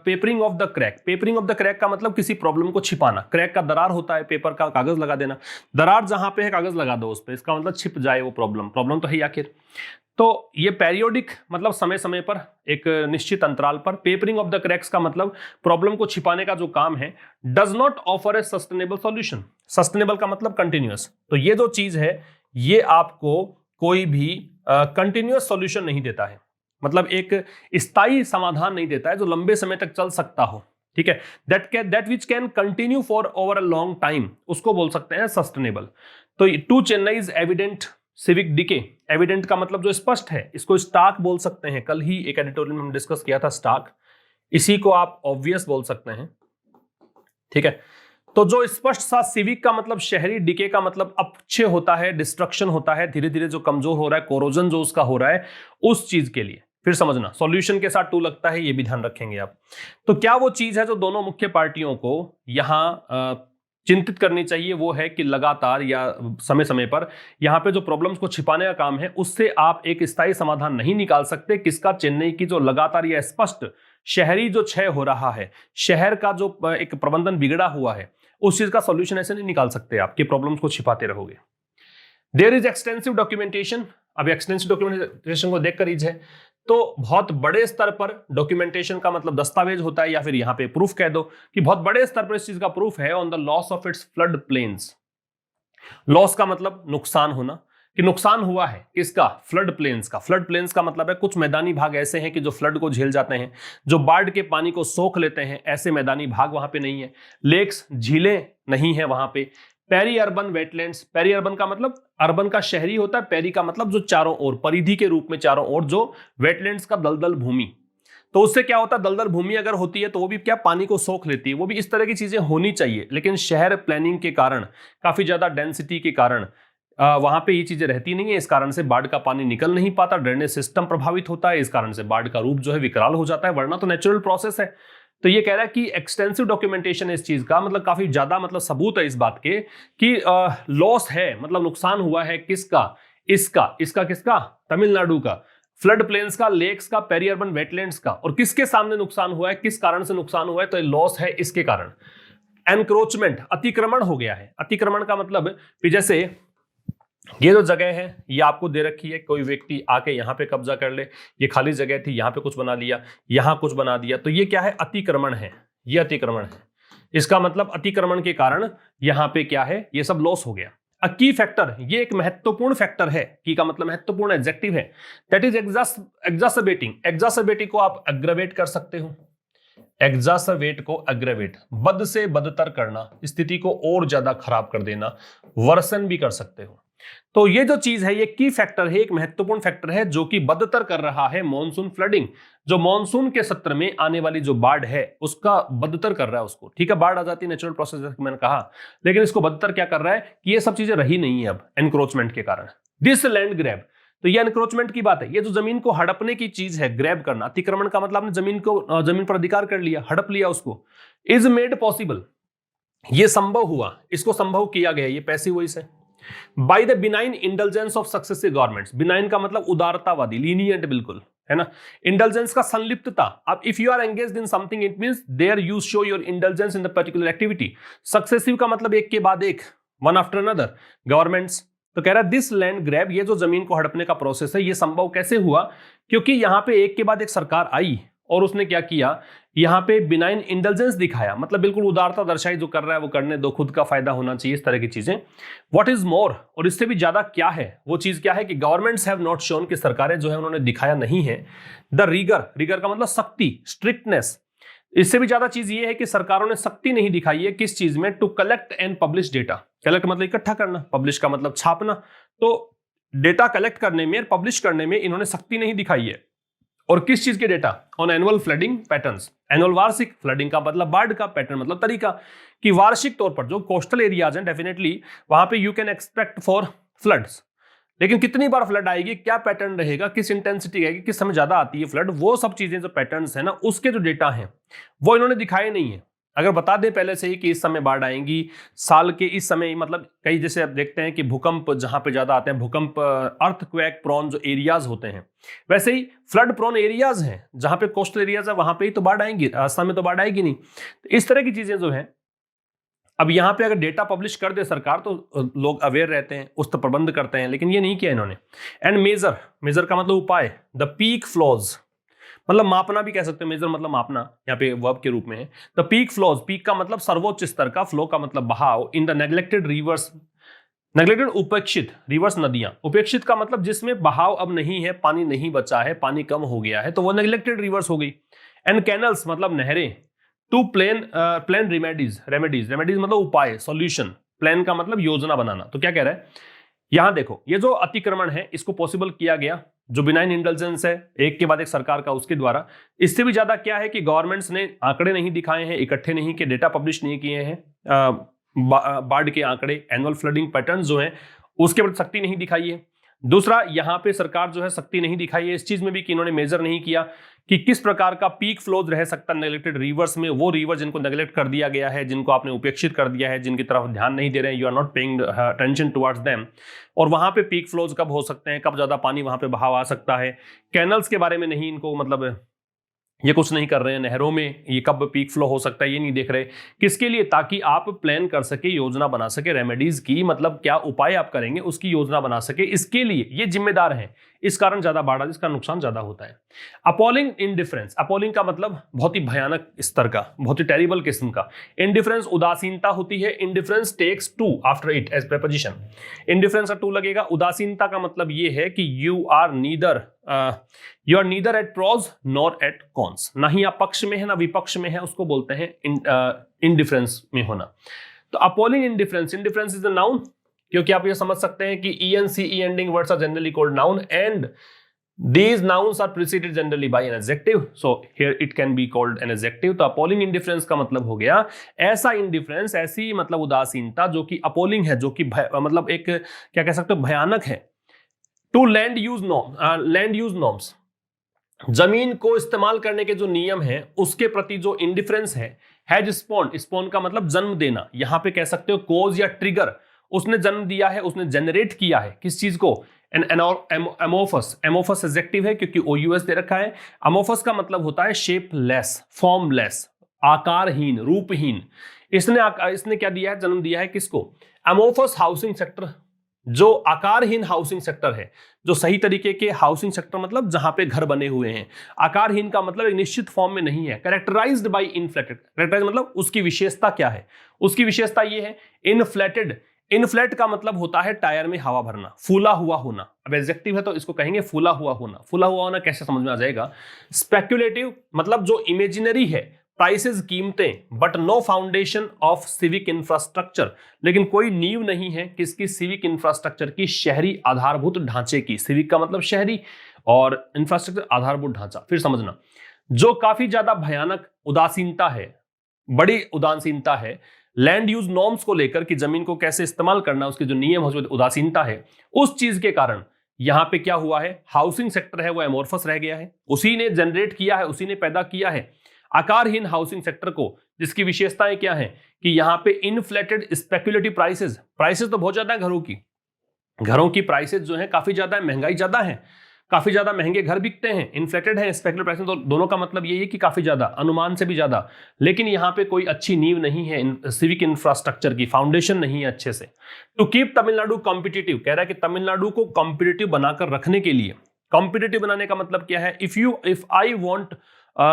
papering of the crack. Papering of the crack का मतलब किसी प्रॉब्लम को छिपाना, क्रैक का दरार होता है, पेपर का कागज लगा देना, दरार जहां पे है कागज लगा दो उस पे, इसका मतलब छिप जाए वो प्रॉब्लम तो है ही आखिर। तो ये पेरियोडिक मतलब समय समय पर, एक निश्चित अंतराल पर, पेपरिंग ऑफ द क्रैक्स का मतलब प्रॉब्लम को छिपाने का जो काम है, does not offer A sustainable solution. Sustainable का मतलब कंटिन्यूअस, तो ये जो चीज है ये आपको कोई भी कंटिन्यूअस सॉल्यूशन नहीं देता है, मतलब एक स्थायी समाधान नहीं देता है जो लंबे समय तक चल सकता हो, ठीक है। That which can continue for over a long time, उसको बोल सकते हैं सस्टेनेबल। तो to Chennai's evident civic decay, evident का मतलब जो स्पष्ट है, इसको स्टार्क बोल सकते हैं, कल ही एक एडिटोरियल में हम डिस्कस किया था स्टार्क, इसी को आप ऑब्वियस बोल सकते हैं, ठीक है। तो जो स्पष्ट सा सिविक का मतलब शहरी, डिके का मतलब अपक्षय होता है, डिस्ट्रक्शन होता है, धीरे धीरे जो कमजोर हो रहा है, कोरोजन जो उसका हो रहा है, उस चीज के लिए फिर समझना, सॉल्यूशन के साथ टू लगता है, ये भी ध्यान रखेंगे आप। तो क्या वो चीज है जो दोनों मुख्य पार्टियों को यहां चिंतित करनी चाहिए वो है कि लगातार या समय समय पर यहाँ पे जो प्रॉब्लम्स को छिपाने का काम है उससे आप एक स्थायी समाधान नहीं निकाल सकते। किसका? चेन्नई की जो लगातार या स्पष्ट शहरी जो क्षय हो रहा है, शहर का जो एक प्रबंधन बिगड़ा हुआ है, उस चीज का सॉल्यूशन ऐसे नहीं निकाल सकते आपके प्रॉब्लम्स को छिपाते रहोगे। There is extensive documentation. अब एक्सटेंसिव डॉक्यूमेंटेशन को देखकर ही है तो बहुत बड़े स्तर पर डॉक्यूमेंटेशन का मतलब दस्तावेज होता है या फिर यहां पे प्रूफ कह दो कि बहुत बड़े स्तर पर इस चीज का प्रूफ है on the loss of its flood plains. Loss का मतलब नुकसान होना, कि नुकसान हुआ है किसका? फ्लड प्लेन्स का। फ्लड प्लेन्स का मतलब है कुछ मैदानी भाग ऐसे हैं कि जो फ्लड को झेल जाते हैं, जो बाढ़ के पानी को सोख लेते हैं, ऐसे मैदानी भाग वहां पे नहीं है। लेक्स, झीलें नहीं है वहां पे। Peri urban wetlands, peri urban का मतलब अर्बन का शहरी होता है, पेरी का मतलब जो चारों ओर, परिधि के रूप में चारों ओर, जो वेटलैंड्स का दलदल भूमि। तो उससे क्या होता है? दलदल भूमि अगर होती है तो वो भी क्या पानी को सोख लेती है। वो भी इस तरह की चीजें होनी चाहिए, लेकिन शहर प्लानिंग के कारण, काफी ज्यादा डेंसिटी के कारण वहां पे ये चीजें रहती नहीं है। इस कारण से बाढ़ का पानी निकल नहीं पाता, ड्रेनेज सिस्टम प्रभावित होता है, इस कारण से बाढ़ का रूप जो है विकराल हो जाता है, वरना तो नेचुरल प्रोसेस है। तो ये कह रहा है कि एक्सटेंसिव डॉक्यूमेंटेशन है इस चीज का, मतलब काफी ज्यादा मतलब सबूत है इस बात के कि लॉस है, मतलब नुकसान हुआ है किसका? इसका किसका? तमिलनाडु का। फ्लड प्लेन्स का, लेक्स का, पेरी अर्बन वेटलैंड्स का। और किसके सामने नुकसान हुआ है, किस कारण से नुकसान हुआ है? तो लॉस है इसके कारण। एनक्रोचमेंट, अतिक्रमण हो गया है। अतिक्रमण का मतलब कि जैसे ये जो जगह है ये आपको दे रखी है, कोई व्यक्ति आके यहाँ पे कब्जा कर ले, ये खाली जगह थी, यहाँ पे कुछ बना लिया, यहाँ कुछ बना दिया, तो ये क्या है? अतिक्रमण है। ये अतिक्रमण है। इसका मतलब अतिक्रमण के कारण यहाँ पे क्या है? ये सब लॉस हो गया। अ की फैक्टर, ये एक महत्वपूर्ण फैक्टर है। की का मतलब महत्वपूर्ण, एडजेक्टिव है। That is एग्जासर्बेटिंग। एग्जासर्बेटिंग को आप अग्रवेट कर सकते हो। एग्जासर्बेट को अग्रवेट, बद से बदतर करना, स्थिति को और ज्यादा खराब कर देना, वर्सन भी कर सकते हो। तो ये जो चीज है ये की फैक्टर है, एक महत्वपूर्ण फैक्टर है जो कि बदतर कर रहा है मॉनसून फ्लडिंग। जो मॉनसून के सत्र में आने वाली जो बाढ़ है उसका बदतर कर रहा है उसको। ठीक है, बाढ़ आ जाती है, नेचुरल प्रोसेस जैसे मैंने कहा, लेकिन इसको बदतर क्या कर रहा है कि ये सब चीजें रही नहीं है अब एनक्रोचमेंट के कारण। दिस लैंड ग्रैब, तो ये एनक्रोचमेंट की बात है। ये जो जमीन को हड़पने की चीज है, ग्रैब करना, अतिक्रमण का मतलब आपने जमीन पर अधिकार कर लिया, हड़प लिया उसको। इज मेड पॉसिबल, ये संभव हुआ, इसको संभव किया गया, ये पैसिव वॉइस है। By the benign indulgence of successive governments. Benign का मतलब उदारतावादी, लीनियंट, बिल्कुल, है ना। इंडल्जेंस का संलिप्तता। अब if you are engaged in something it means there you show your indulgence in the particular activity. Successive का मतलब एक के बाद एक, वन आफ्टर अनदर, गवर्नमेंट्स। तो कह रहा है दिस लैंड ग्रैब, ये जो जमीन को हड़पने का प्रोसेस है, ये संभव कैसे हुआ? क्योंकि यहां पे एक के बाद एक सरकार आई और उसने क्या किया, यहां पे बिनाइन इंडल्जेंस दिखाया, मतलब बिल्कुल उदारता दर्शाई, जो कर रहा है वो करने दो, खुद का फायदा होना चाहिए, इस तरह की चीजें। व्हाट इज मोर, और इससे भी ज्यादा क्या है, वो चीज क्या है कि गवर्नमेंट्स हैव नॉट शोन, कि सरकारें जो है उन्होंने दिखाया नहीं है, द रीगर, रीगर का मतलब सख्ती, स्ट्रिक्टनेस। इससे भी ज्यादा चीज ये है कि सरकारों ने सख्ती नहीं दिखाई है किस चीज में? To collect and publish data. Collect मतलब इकट्ठा करना, पब्लिश का मतलब छापना। तो डेटा कलेक्ट करने में, पब्लिश करने में इन्होंने सख्ती नहीं दिखाई है। और किस चीज के data? On annual flooding patterns. Annual वार्षिक, फ्लडिंग का मतलब बाढ़ का, पैटर्न मतलब तरीका, कि वार्षिक तौर पर जो कोस्टल एरियाज हैं डेफिनेटली वहां पे you can expect for floods, लेकिन कितनी बार फ्लड आएगी, क्या पैटर्न रहेगा, किस इंटेंसिटी आएगी, किस समय ज्यादा आती है फ्लड, वो सब चीजें जो पैटर्न्स है ना, उसके जो डेटा हैं वो इन्होंने दिखाए नहीं है। अगर बता दें पहले से ही कि इस समय बाढ़ आएंगी, साल के इस समय, मतलब कई जैसे आप देखते हैं कि भूकंप जहां पे ज्यादा आते हैं, भूकंप अर्थक्वेक प्रोन जो एरियाज होते हैं, वैसे ही फ्लड प्रोन एरियाज हैं जहां पे कोस्टल एरियाज है, वहां पे ही तो बाढ़ आएंगी, राजस्थान में तो बाढ़ आएगी नहीं। तो इस तरह की चीजें जो है, अब यहाँ पे अगर डेटा पब्लिश कर दे सरकार तो लोग अवेयर रहते हैं, उस पर प्रबंध करते हैं, लेकिन ये नहीं किया इन्होंने। एंड मेजर, मेजर का मतलब उपाय, द पीक फ्लोज, मतलब मापना भी कह सकते हैं, मेजर मतलब मापना, यहाँ पे वर्ब के रूप में है। द पीक फ्लोज, पीक का मतलब सर्वोच्च स्तर का, फ्लो का मतलब बहाव, in the neglected reverse, neglected उपेक्षित, रिवर्स नदियां, उपेक्षित का मतलब जिसमें बहाव अब नहीं है, पानी नहीं बचा है, पानी कम हो गया है, तो वो नेग्लेक्टेड रिवर्स हो गई। एंड कैनल्स मतलब नहरें। टू प्लान रेमेडीज, रेमेडीज मतलब उपाय, सॉल्यूशन, प्लान का मतलब योजना बनाना। तो क्या कह रहा है यहां देखो, ये जो अतिक्रमण है इसको पॉसिबल किया गया, जो बिनाइन इंडल्जेंस है एक के बाद एक सरकार का, उसके द्वारा। इससे भी ज्यादा क्या है कि गवर्नमेंट्स ने आंकड़े नहीं दिखाए हैं, इकट्ठे नहीं किए, डेटा पब्लिश नहीं किए हैं, बाढ़ के आंकड़े, एनुअल फ्लडिंग पैटर्न जो है उसके प्रति सख्ती नहीं दिखाई है। दूसरा, यहां पे सरकार जो है सख्ती नहीं दिखाई है इस चीज में भी कि इन्होंने मेजर नहीं किया कि किस प्रकार का पीक फ्लोज रह सकता है नेग्लेक्टेड रिवर्स में, वो रिवर जिनको नेग्लेक्ट कर दिया गया है, जिनको आपने उपेक्षित कर दिया है, जिनकी तरफ ध्यान नहीं दे रहे हैं, you are not paying attention towards them, और वहां पे पीक फ्लोज कब हो सकते हैं, कब ज्यादा पानी वहां पे बहाव आ सकता है। कैनल्स के बारे में नहीं इनको मतलब ये कुछ नहीं कर रहे हैं, नहरों में ये कब पीक फ्लो हो सकता है ये नहीं देख रहे। किसके लिए? ताकि आप प्लान कर सके, योजना बना सके, रेमेडीज की मतलब क्या उपाय आप करेंगे उसकी योजना बना सके, इसके लिए ये जिम्मेदार हैं। इस कारण ज्यादा बाढ़, इसका नुकसान ज्यादा होता है। अपॉलिंग इंडिफरेंस, अपॉलिंग का मतलब बहुत ही भयानक स्तर का, बहुत ही टेरिबल किस्म का। इंडिफरेंस उदासीनता होती है। Indifference takes to after it as preposition. Indifference का टू लगेगा। उदासीनता का मतलब ये है कि you are neither at pros nor at cons, ना ही आप पक्ष में है ना विपक्ष में है, उसको बोलते हैं इंडिफरेंस में होना। तो appalling indifference, indifference is a noun, क्योंकि आप ये समझ सकते हैं कि ENCE ending words are generally called noun and these nouns are preceded generally by an adjective, so here it can be called an adjective। तो appalling indifference का मतलब हो गया ऐसा indifference, ऐसी मतलब उदासीनता जो कि appalling है, जो कि मतलब एक क्या कह सकते हो भयानक है। टू लैंड यूज नॉर्म्स, जमीन को इस्तेमाल करने के जो नियम है उसके प्रति जो इंडिफरेंस है। हैज स्पॉन्ड, स्पॉन्ड का मतलब जन्म देना, यहां पे कह सकते हो कोज या ट्रिगर, उसने जन्म दिया है, उसने जनरेट किया है किस चीज को, एमोफस। एमोफस एडजेक्टिव है क्योंकि OUS दे रखा है। अमोफस का मतलब होता है शेपलेस, फॉर्मलेस, आकारहीन, रूपहीन। इसने क्या दिया है, जन्म दिया है किसको, अमोफस हाउसिंग सेक्टर, जो आकारहीन हाउसिंग सेक्टर है, जो सही तरीके के हाउसिंग सेक्टर मतलब जहां पे घर बने हुए हैं। आकारहीन का मतलब एक निश्चित फॉर्म में नहीं है। कैरेक्टराइज्ड बाय इनफ्लेटेड, कैरेक्टराइज मतलब उसकी विशेषता क्या है, उसकी विशेषता ये है इनफ्लेटेड। इनफ्लेट का मतलब होता है टायर में हवा भरना, फूला हुआ होना। अब एडजेक्टिव है तो इसको कहेंगे फूला हुआ होना। फूला हुआ होना कैसे समझ में आ जाएगा। स्पेक्युलेटिव मतलब जो इमेजिनरी है, प्राइसेस कीमतें, but no foundation of civic infrastructure, लेकिन कोई नींव नहीं है किसकी, सिविक इंफ्रास्ट्रक्चर की, शहरी आधारभूत ढांचे की। सिविक का मतलब शहरी और इंफ्रास्ट्रक्चर आधारभूत ढांचा। फिर समझना, जो काफी ज्यादा भयानक उदासीनता है, बड़ी उदासीनता है लैंड यूज नॉर्म्स को लेकर कि जमीन को कैसे इस्तेमाल करना, उसके जो नियम है उसमें उदासीनता है, उस चीज के कारण यहां पे क्या हुआ है, हाउसिंग सेक्टर है वो एमोर्फस रह गया है, उसी ने जनरेट किया है, उसी ने पैदा किया है आकारहीन हाउसिंग सेक्टर को, जिसकी विशेषताएं क्या है कि यहां पे इनफ्लेटेड स्पेक्युलेटिव प्राइसेस, प्राइसेस तो बहुत ज्यादा है घरों की प्राइसेस जो है काफी ज्यादा है, महंगाई ज्यादा है, काफी ज्यादा महंगे घर बिकते हैं। इन्फ्लेटेड है, स्पेक्युलेटिव प्राइसेस, तो दोनों का मतलब यही है कि काफी ज्यादा, अनुमान से भी ज्यादा। लेकिन यहां पे कोई अच्छी नींव नहीं है सिविक इंफ्रास्ट्रक्चर की, फाउंडेशन नहीं है अच्छे से। टू कीप तमिलनाडु कॉम्पिटिटिव, कह रहा है कि तमिलनाडु को कॉम्पिटिटिव बनाकर रखने के लिए, कॉम्पिटिटिव बनाने का मतलब क्या है, if I want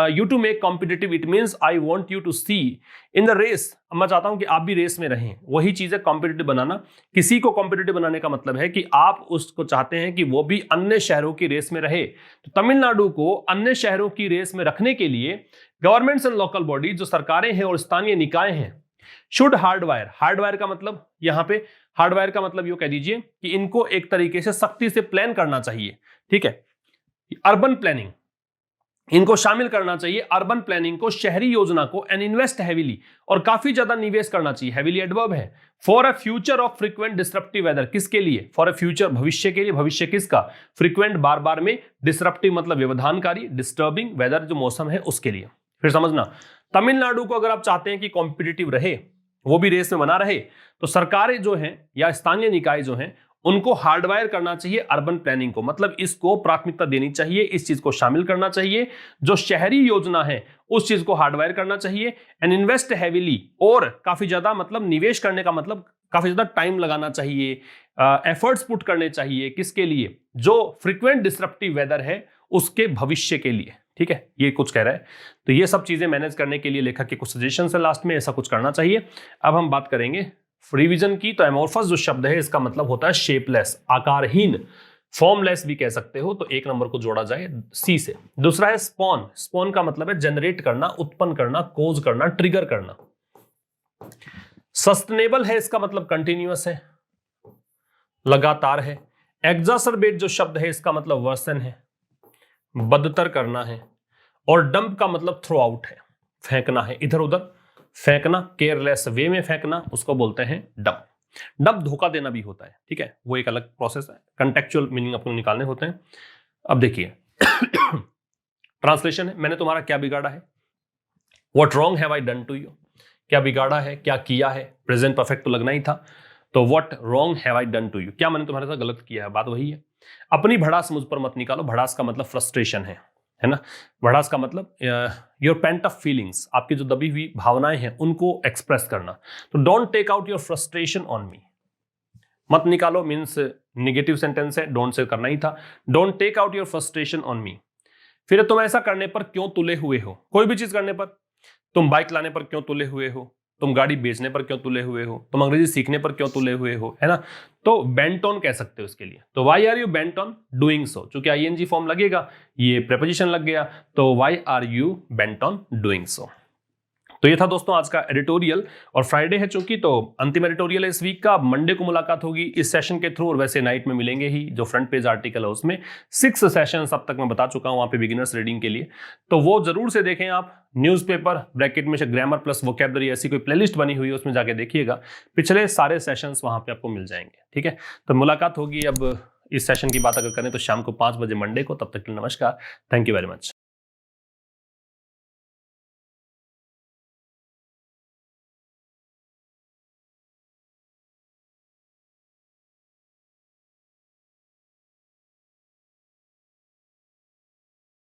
you to make competitive, it means I want you to see in the race। मैं चाहता हूं कि आप भी रेस में रहें, वही चीज है कॉम्पिटिटिव बनाना। किसी को कॉम्पिटिटिव बनाने का मतलब है कि आप उसको चाहते हैं कि वो भी अन्य शहरों की रेस में रहे। तो तमिलनाडु को अन्य शहरों की रेस में रखने के लिए गवर्नमेंट्स एंड लोकल बॉडी, जो सरकारें हैं और स्थानीय निकाय हैं, शुड हार्डवायर। हार्डवायर का मतलब यहां पे, हार्डवायर का मतलब यू कह दीजिए कि इनको एक तरीके से सख्ती से प्लान करना चाहिए। ठीक है, अर्बन प्लानिंग, इनको शामिल करना चाहिए, अर्बन प्लानिंग को, शहरी योजना को, एंड इन्वेस्ट हैवीली, और काफी ज्यादा निवेश करना चाहिए। हैवीली एडवर्ब है। For a future of frequent disruptive weather, किसके लिए, फॉर अ फ्यूचर, भविष्य के लिए। भविष्य किसका, फ्रीक्वेंट बार बार में, डिसरप्टिव मतलब व्यवधानकारी, डिस्टर्बिंग वेदर जो मौसम है उसके लिए। फिर समझना, तमिलनाडु को अगर आप चाहते हैं कि कॉम्पिटिटिव रहे, वो भी रेस में बना रहे, तो सरकारें जो हैं या स्थानीय निकाय जो हैं उनको हार्डवायर करना चाहिए अर्बन प्लानिंग को, मतलब इसको प्राथमिकता देनी चाहिए, इस चीज को शामिल करना चाहिए, जो शहरी योजना है उस चीज को हार्डवायर करना चाहिए। एंड इन्वेस्ट हैवीली, और काफी ज्यादा मतलब निवेश करने का मतलब काफी ज्यादा टाइम लगाना चाहिए, एफर्ट्स पुट करने चाहिए, किसके लिए, जो फ्रीक्वेंट डिसरप्टिव वेदर है उसके भविष्य के लिए। ठीक है, ये कुछ कह रहा है। तो ये सब चीजें मैनेज करने के लिए लेखक के कुछ सजेशन है लास्ट में, ऐसा कुछ करना चाहिए। अब हम बात करेंगे रिवीजन की। तो एमोर्फस जो शब्द है इसका मतलब होता है शेपलेस, आकारहीन, फॉर्मलेस भी कह सकते हो, तो एक नंबर को जोड़ा जाए सी से। दूसरा है स्पॉन। स्पॉन का मतलब है जनरेट करना, उत्पन्न करना, कोज करना, ट्रिगर करना। सस्टेनेबल है, इसका मतलब कंटिन्यूअस है, लगातार है। एग्जासर्बेट जो शब्द है इसका मतलब वर्सन है, बदतर करना है। और डंप का मतलब थ्रो आउट है, फेंकना है, इधर उधर फेंकना, केयरलेस वे में फेंकना, उसको बोलते हैं डंप। डंप धोखा देना भी होता है। ठीक है, वो एक अलग प्रोसेस है, कंटेक्चुअल मीनिंग आपको निकालने होते हैं। अब देखिए ट्रांसलेशन है, मैंने तुम्हारा क्या बिगाड़ा है, what wrong have I done to you, क्या बिगाड़ा है, क्या किया है, प्रेजेंट परफेक्ट तो लगना ही था, तो what wrong have I done to you, क्या मैंने तुम्हारे साथ गलत किया है, बात वही है। अपनी भड़ास मुझ पर मत निकालो, भड़ास का मतलब फ्रस्ट्रेशन है ना, भड़ास का मतलब योर पेंट ऑफ फीलिंग्स, आपकी जो दबी हुई भावनाएं हैं उनको एक्सप्रेस करना। तो don't take out your frustration on me, मत निकालो मीन्स निगेटिव सेंटेंस है, डोंट से करना ही था, don't take out your frustration on me. फिर तुम ऐसा करने पर क्यों तुले हुए हो, कोई भी चीज करने पर, तुम बाइक लाने पर क्यों तुले हुए हो, तुम गाड़ी बेचने पर क्यों तुले हुए हो, तुम अंग्रेजी सीखने पर क्यों तुले हुए हो, है ना, तो बेंट ऑन कह सकते हो इसके लिए। तो why are you bent on doing so, चूंकि आईएनजी फॉर्म लगेगा, ये प्रेपोजिशन लग गया, तो why are you bent on doing so. तो ये था दोस्तों आज का एडिटोरियल, और फ्राइडे है चूंकि, तो अंतिम एडिटोरियल है इस वीक का। मंडे को मुलाकात होगी इस सेशन के थ्रू, और वैसे नाइट में मिलेंगे ही, जो फ्रंट पेज आर्टिकल है उसमें 6 सेशन अब तक मैं बता चुका हूं वहां पे बिगिनर्स रीडिंग के लिए, तो वो जरूर से देखें आप। न्यूज़पेपर ब्रैकेट में से ग्रामर प्लस वोकैबुलरी ऐसी कोई प्लेलिस्ट बनी हुई है, उसमें जाके देखिएगा, पिछले सारे सेशंस वहां पे आपको मिल जाएंगे। ठीक है, तो मुलाकात होगी अब इस सेशन की बात अगर करें तो शाम को 5 बजे मंडे को। तब तक के लिए नमस्कार, थैंक यू वेरी मच।